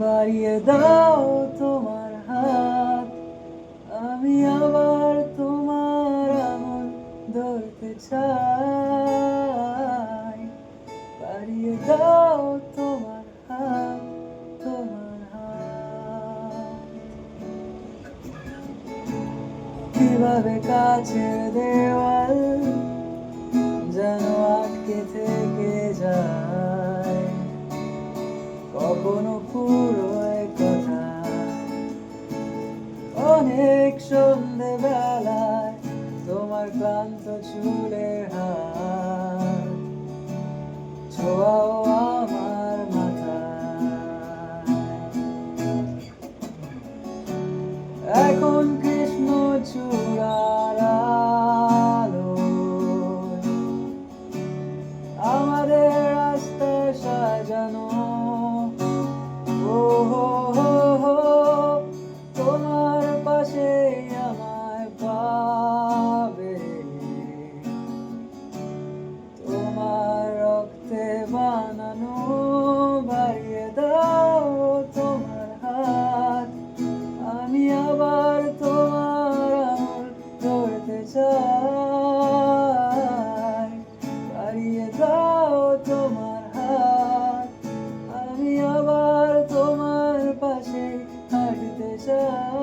বাড়িয়ে দাও তোমার হাত, আমি আবার তোমার আঙুল ধরতে চাই। বাড়িয়ে দাও তোমার হাত, তোমার হাত। কিভাবে কাছের দেওয়াল যেন আটকে থেকে যায়, কখনো পুরোয় কথা, অনেক সন্ধেবেলায় তোমার ক্লান্ত চুলের হাত ছোঁয়াও আমার মাথায়। এখন কৃষ্ণ চূড়ার আলোয় আমাদের রাস্তা সাজানো। ও হো হো হো, তোমার পাশে আমায় পাবে, তোমার রক্তে বানানো। বাড়িয়ে দাও তোমার হাত, আমি আবার তোমার আঙুল ধরতে চাই। বাড়িয়ে দাও তোমার হাত, আমি আবার তোমার পাশে হাঁটতে চাই।